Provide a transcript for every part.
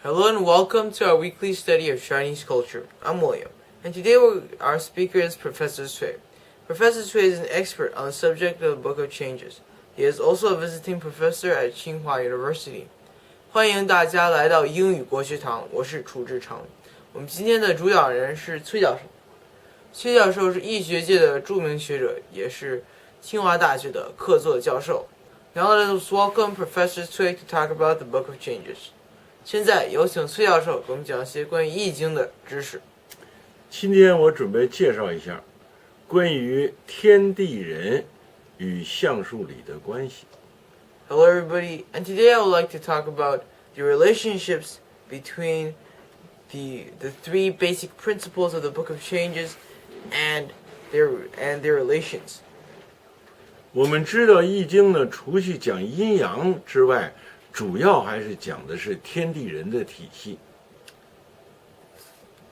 Hello and welcome to our weekly study of Chinese culture. I'm William, and today our speaker is Professor Cui. Professor Cui is an expert on the subject of the Book of Changes. He is also a visiting professor at Tsinghua University. 欢迎大家来到英语国学堂，我是楚志成。我们今天的主讲人是崔教授。崔教授是易学界的著名学者，也是清华大学的客座教授。Now let us welcome Professor Cui to talk about the Book of Changes. 现在有请崔教授给我们讲一些关于易经的知识。今天我准备介绍一下关于天地人与象数理的关系。Hello everybody, and today I would like to talk about the relationships between the three basic principles of the Book of Changes and their relations. 我们知道易经呢，除去讲阴阳之外，主要还是讲的是天地人的体系。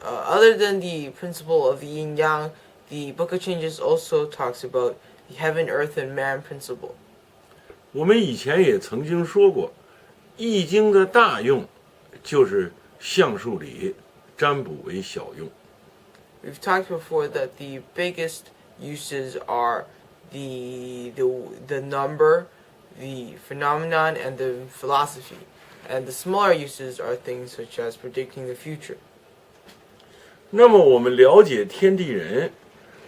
Other than the principle of the yin yang, the Book of Changes also talks about the heaven, earth, and man principle. 我们以前也曾经说过，易经的大用就是象数理，占卜为小用。We've talked before that the biggest uses are the number, the phenomenon, and the philosophy, and the smaller uses are things such as predicting the future. 那么我们了解天地人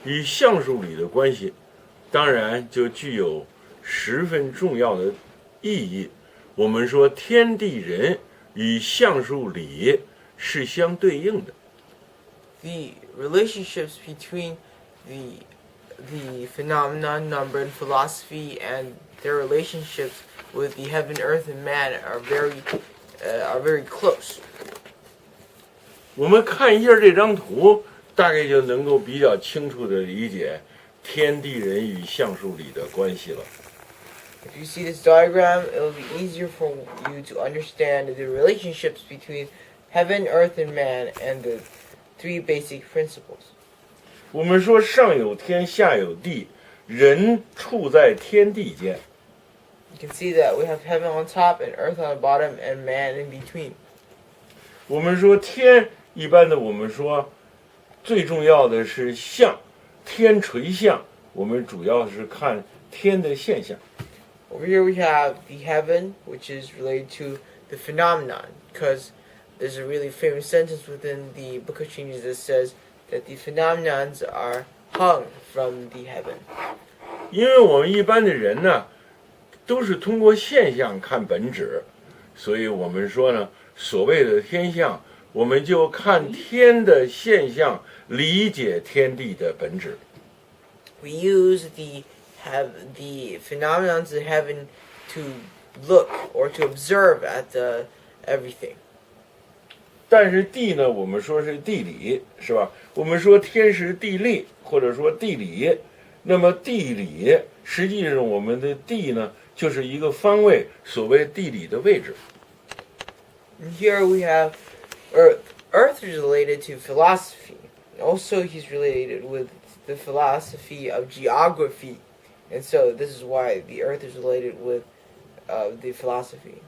与象数理的关系，当然就具有十分重要的意义。我们说天地人与象数理是相对应的。The relationships between the phenomenon, number, and philosophy, and their relationships with the heaven, earth, and man are very close. 我们看一下这张图，大概就能够比较清楚地理解天地人与象数理的关系了。If you see this diagram, it will be easier for you to understand the relationships between heaven, earth, and man, and the three basic principles. 我们说上有天，下有地，人处在天地间。You can see that we have heaven on top and earth on the bottom and man in between. 我们说天，一般的我们说最重要的是象，天垂象，我们主要是看天的现象。Over here we have the heaven, which is related to the phenomenon, because there's a really famous sentence within the Book of Changes that says that the phenomenons are hung from the heaven. 因为我们一般的人呢，都是通过现象看本质，所以我们说呢，所谓的天象，我们就看天的现象，理解天地的本质。We use the phenomenons of heaven to look or to observe at everything. 但是地呢，我们说是地理，是吧？我们说天时地利，或者说地理。那么地理，实际上我们的地呢，就是一个方位，所谓地理的位置。And here we have Earth. Earth is related to philosophy. Also, he's related with the philosophy of geography. And so this is why the Earth is related with the philosophy.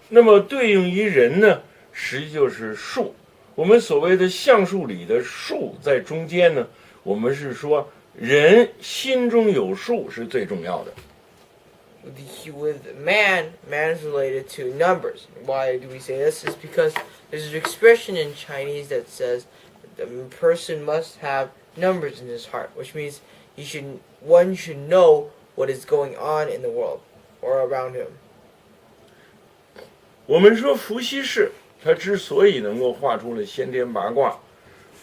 那么对应于人呢，实际就是数。我们所谓的象数理的数在中间呢，我们是说人心中有数是最重要的。With man is related to numbers. Why do we say this? Is because there's an expression in Chinese that says that a person must have numbers in his heart, which means one should know what is going on in the world or around him. 我们说伏羲氏他之所以能够画出了先天八卦，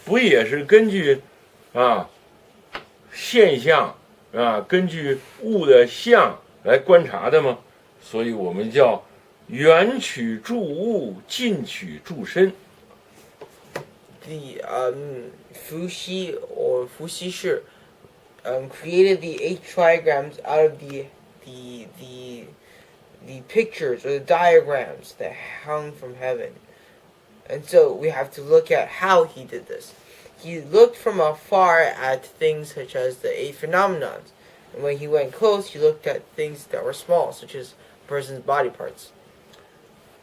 不也是根据现象根据物的象来观察的吗？所以我们叫远取诸物，近取诸身。The Fuxi or Fuxi Shi created the 8 trigrams out of the pictures or the diagrams that hung from heaven. And so we have to look at how he did this. He looked from afar at things such as the 8 phenomenons. And when he went close, he looked at things that were small, such as a person's body parts.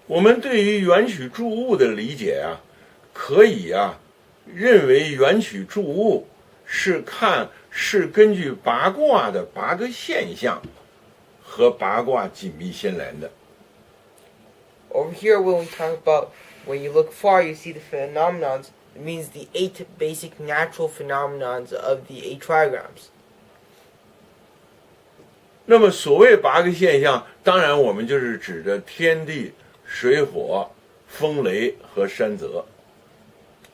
我们对于缘起诸物的理解啊，可以啊认为缘起诸物是根据八卦的八个现象和八卦紧密相连的。Over here, when we talk about, when you look far, you see the phenomenons. It means the 8 basic natural phenomenons of the 8 trigrams. 那么所谓八个现象，当然我们就是指的天地、水火、风雷和山泽。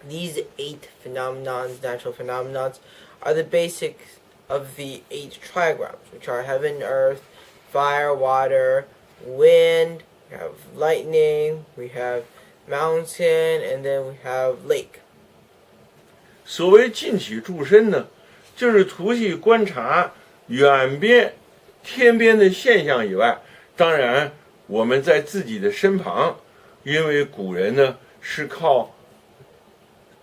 These 8 phenomenons, natural phenomenons, are the basics of the 8 trigrams, which are heaven, earth, fire, water, wind. We have lightning, we have mountain, and then we have lake. 所谓近起诸身呢，就是除去观察远边天边的现象以外，当然我们在自己的身旁，因为古人呢是靠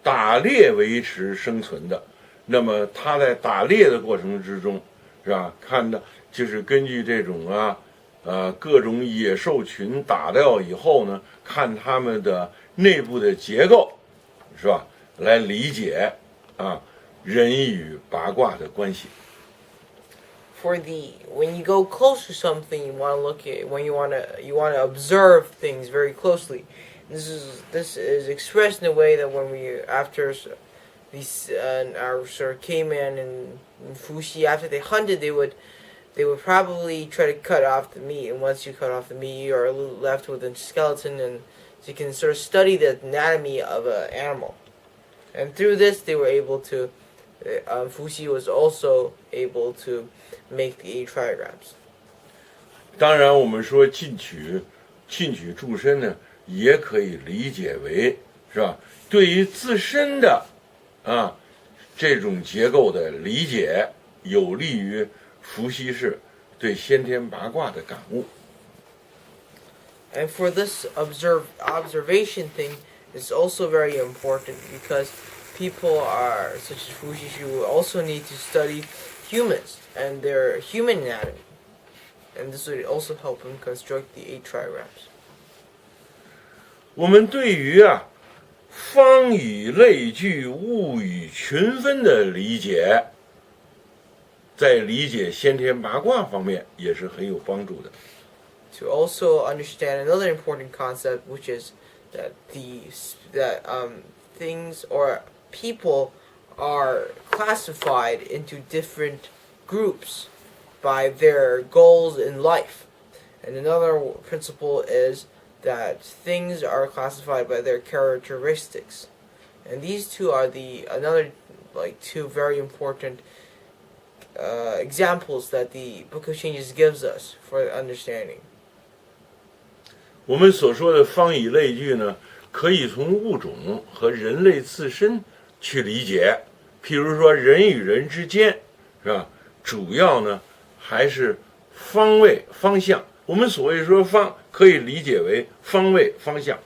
打猎维持生存的，那么他在打猎的过程之中，是吧？看到就是根据这种各种野兽群打掉以后呢，看他们的内部的结构，是吧？来理解人与八卦的关系。When you go close to something, you want to look at, when you want to observe things very closely. This is expressed in a way that when we, after these our sort of caveman and Fuxi, after they hunted, they would probably try to cut off the meat, and once you cut off the meat, you are left with a skeleton, and so you can sort of study the anatomy of an animal. And through this, they were able to, Fuxi was also able to make the 8 trigrams. 当然，我们说近取诸身呢，也可以理解为是吧？对于自身的这种结构的理解，有利于伏羲氏对先天八卦的感悟。And for this observation thing, it's also very important because people are, such as Fuxi, who also need to study humans and their human anatomy. And this would also help him construct the 8 trigrams. 我们对于方以类聚、物以群分的理解，在理解先天八卦方面也是很有帮助的。To also understand another important concept, which is that things or people are classified into different groups by their goals in life. And another principle is that things are classified by their characteristics. And these two are two very important examples that the Book of Changes gives us for understanding. 我们所说的方以类聚呢，可以从物种和人类自身去理解。譬如说人与人之间，是吧？主要呢还是方位方向。我们所谓说方，可以理解为方位方向。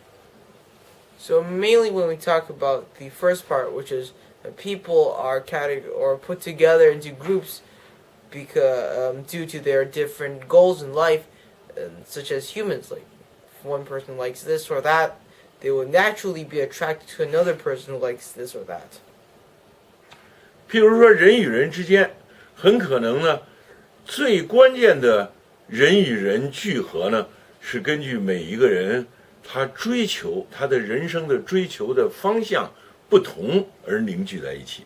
So mainly when we talk about the first part, which is that people are put together into groups because due to their different goals in life, such as humans. Like if one person likes this or that, they will naturally be attracted to another person who likes this or that. 譬如说人与人之间，很可能呢，最关键的人与人聚合呢，是根据每一个人他的人生的追求的方向不同而凝聚在一起。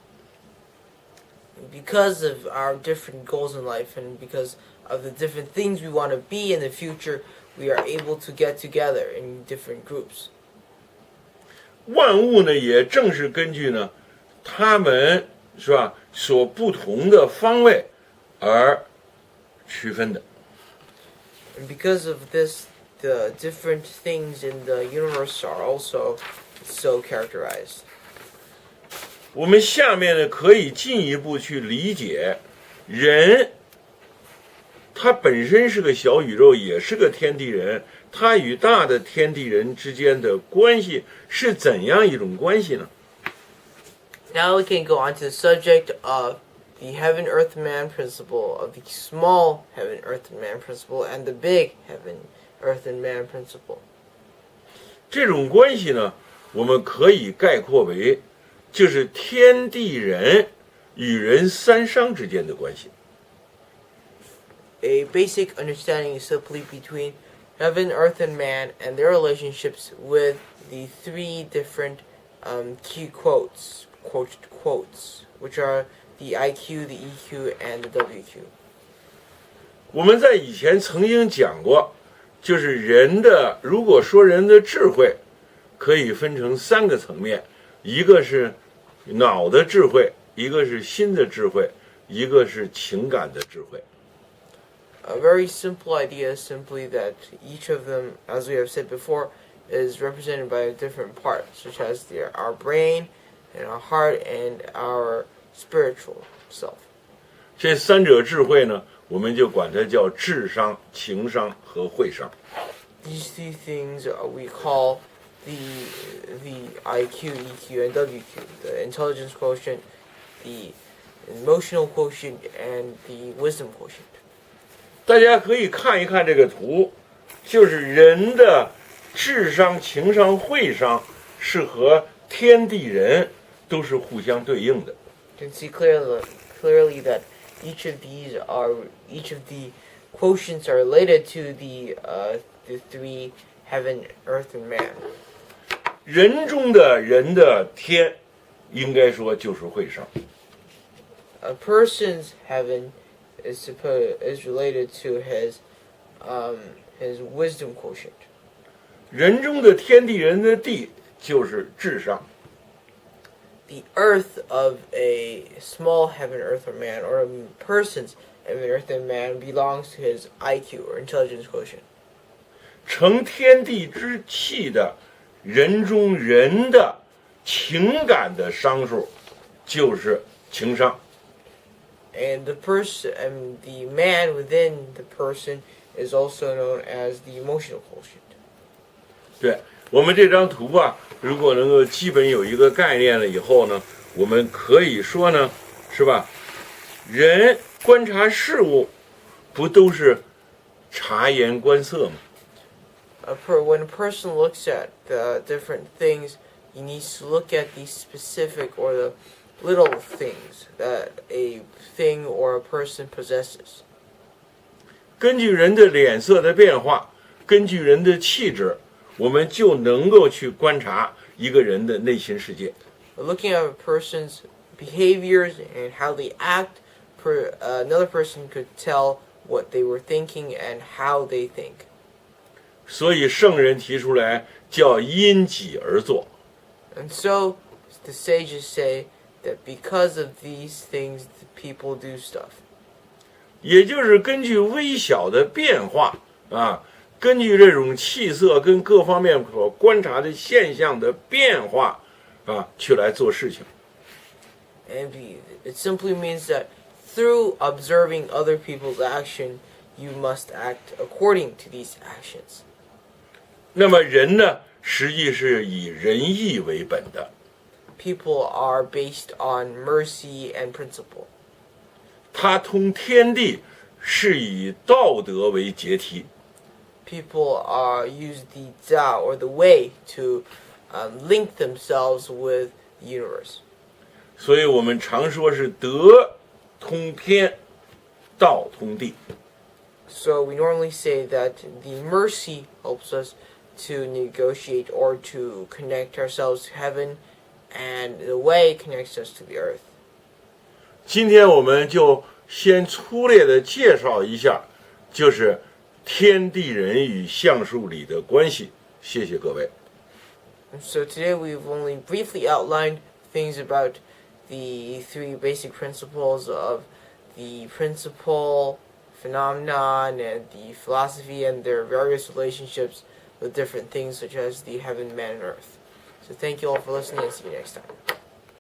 Because of our different goals in life and because of the different things we want to be in the future, we are able to get together in different groups. 万物呢，也正是根据呢，他们是吧所不同的方位而区分的。And because of this, the different things in the universe are also so characterized. 我们下面呢可以进一步去理解人，他本身是个小宇宙，也是个天地人，他与大的天地人之间的关系是怎样一种关系呢？ Now we can go on to the subject of the heaven, earth, man principle, of the small heaven, earth, and man principle, and the big heaven, earth, and man principle. 这种关系呢，我们可以概括为，就是天地人与人三商之间的关系。A basic understanding is simply between heaven, earth, and man, and their relationships with the three different key quotes, which are the IQ, the EQ, and the WQ. 我们在以前曾经讲过，就是人的，如果说人的智慧，可以分成三个层面，一个是脑的智慧，一个是心的智慧，一个是情感的智慧。A very simple idea is simply that each of them, as we have said before, is represented by a different part, such as our brain, and our heart, and our spiritual self. 这三者智慧呢，我们就管它叫智商、情商和慧商。These three things we call the IQ, EQ, and WQ, the intelligence quotient, the emotional quotient, and the wisdom quotient. 大家可以看一看这个图，就是人的智商、情商、慧商是和天地人都是互相对应的。You can see clearly that each of the quotients are related to the three heaven, earth, and man. 人中的人的天，应该说就是慧商。A person's heaven is related to his wisdom quotient. 人中的天地人的地就是智商。The earth of a small heaven, earth, or man, or a person's heaven, earth, and man belongs to his IQ, or intelligence quotient. 承天地之气的人中人的情感的商数，就是情商。And the man within the person is also known as the emotional quotient. 对，我们这张图啊，如果能够基本有一个概念了以后呢，我们可以说呢，是吧？人观察事物，不都是察言观色吗？ When a person looks at the different things, he needs to look at the specific or the little things that a thing or a person possesses. 根据人的脸色的变化，根据人的气质，我们就能够去观察一个人的内心世界。Looking at a person's behaviors and how they act, another person could tell what they were thinking and how they think. 所以圣人提出来叫因己而作。 And so the sages say that because of these things, the people do stuff. 也就是根据微小的变化啊，根据这种气色跟各方面所观察的现象的变化啊，去来做事情。 And it simply means that through observing other people's action, you must act according to these actions. 那么人呢，实际是以仁义为本的。 People are based on mercy and principle. 他通天地是以道德为结题。 People use the Tao or the way to link themselves with the universe. 所以我们常说是德通天，道通地。 So we normally say that the mercy helps us to negotiate or to connect ourselves to heaven, and the way connects us to the earth. 今天我们就先粗略的介绍一下，就是天地人与橡树里的关系。谢谢各位。 So today we've only briefly outlined things about the three basic principles of the principle, phenomenon, and the philosophy, and their various relationships with different things such as the heaven, man, and earth. So thank you all for listening, and see you next time.